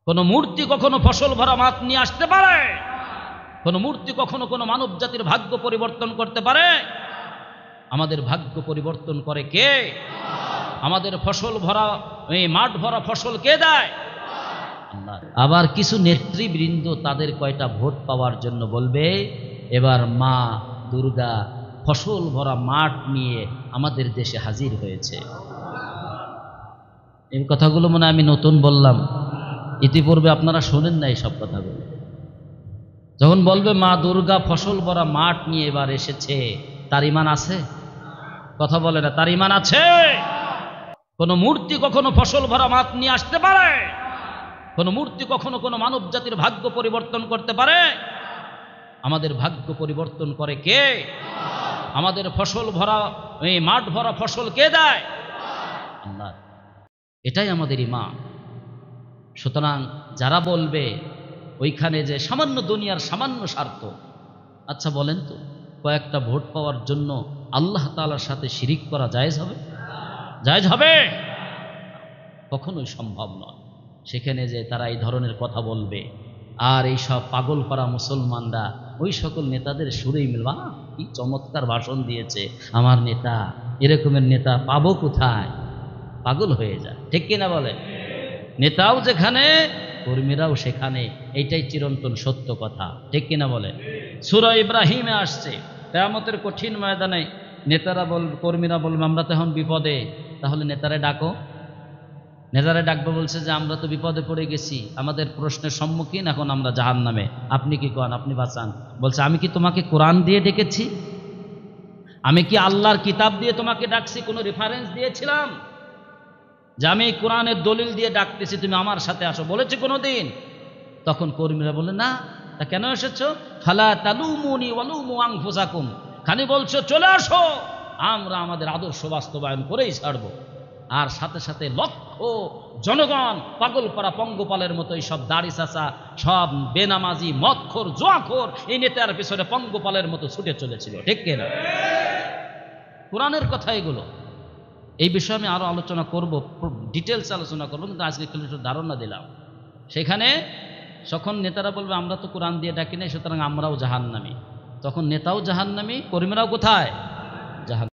কোনো মূর্তি কখনো ফসল ভরা মাঠ নিয়ে আসতে পারে? কোনো মূর্তি কখনো কোনো মানব জাতির ভাগ্য পরিবর্তন করতে পারে? আমাদের ভাগ্য পরিবর্তন করে কে? আমাদের ফসল ভরা এই মাঠ ভরা ফসল কে দেয়? আল্লাহ। আবার কিছু নেতৃবৃন্দ তাদের কয়টা ভোট পাওয়ার জন্য বলবে এবার মা দুর্গা ফসল ভরা মাঠ নিয়ে আমাদের দেশে হাজির হয়েছে। এই কথাগুলো মনে আমি নতুন বললাম, ইতিপূর্বে আপনারা শোনেন না এই সব কথাগুলো। যখন বলবে মা দুর্গা ফসল ভরা মাঠ নিয়ে এবার এসেছে, তার ঈমান আছে? কথা বলে না, তার ঈমান আছে? কোন মূর্তি কখনো ফসল ভরা মাঠ নিয়ে আসতে পারে? কোন মূর্তি কখনো কোনো মানব জাতির ভাগ্য পরিবর্তন করতে পারে? আমাদের ভাগ্য পরিবর্তন করে কে? আমাদের ফসল ভরা এই মাঠ ভরা ফসল কে দেয়? আল্লাহ। এটাই আমাদের ঈমান। সুতরাং যারা বলবে ওইখানে যে সামান্য দুনিয়ার সামান্য স্বার্থ, আচ্ছা বলেন তো কয়েকটা ভোট পাওয়ার জন্য আল্লাহ তাআলার সাথে শিরিক করা জায়েজ হবে? জায়েজ হবে? কখনোই সম্ভব নয়। সেখানে যে তারা এই ধরনের কথা বলবে আর এই সব পাগল পাড়া মুসলমানরা ওই সকল নেতাদের সুরেই মিলবা, কি চমৎকার ভাষণ দিয়েছে আমার নেতা, এরকমের নেতা পাবো কোথায়? পাগল হয়ে যায়, ঠিক কিনা বলে? নেতাও যেখানে কর্মীরাও সেখানে, এইটাই চিরন্তন সত্য কথা, ঠিক কিনা বলে? সূরা ইব্রাহিমে আসছে কিয়ামতের কঠিন ময়দানে নেতারা কর্মীরা বলবে আমরা তো এখন বিপদে, তাহলে নেতারে ডাকো। নেতারে ডাকবে, বলছে যে আমরা তো বিপদে পড়ে গেছি, আমাদের প্রশ্নের সম্মুখীন, এখন আমরা জাহান্নামে, আপনি কি করেন, আপনি বাঁচান। বলছে আমি কি তোমাকে কোরআন দিয়ে ডেকেছি? আমি কি আল্লাহর কিতাব দিয়ে তোমাকে ডাকছি? কোনো রেফারেন্স দিয়েছিলাম যে আমি এই কোরআনের দলিল দিয়ে ডাকতেছি, তুমি আমার সাথে আসো, বলেছি কোনোদিন? তখন কর্মীরা বলে না, তা কেন এসেছো? ফালা তালুমুনি ওয়ালুমু আনফুসাকুম, খালি বলছো চলে আসো, আমরা আমাদের আদর্শ বাস্তবায়ন করেই ছাড়বো। আর সাথে সাথে লক্ষ জনগণ পাগল পাড়া পঙ্গপালের মতো এই সব দাড়ি চাচা, সব বেনামাজি মদখোর জুয়াখোর এই নেতার পিছনে পঙ্গপালের মতো ছুটে চলেছিল, ঠিক কিনা? কোরআনের কথা এগুলো। এই বিষয়ে আমি আরো আলোচনা করব, ডিটেলস আলোচনা করবো, কিন্তু আজকে একটু ধারণা দিলাম। সেখানে যখন নেতারা বলবে আমরা তো কোরআন দিয়ে ডাকি নাই, সুতরাং আমরাও জাহান্নামী, তখন নেতাও জাহান্নামী, কর্মীরাও কোথায়? জাহান্নামী।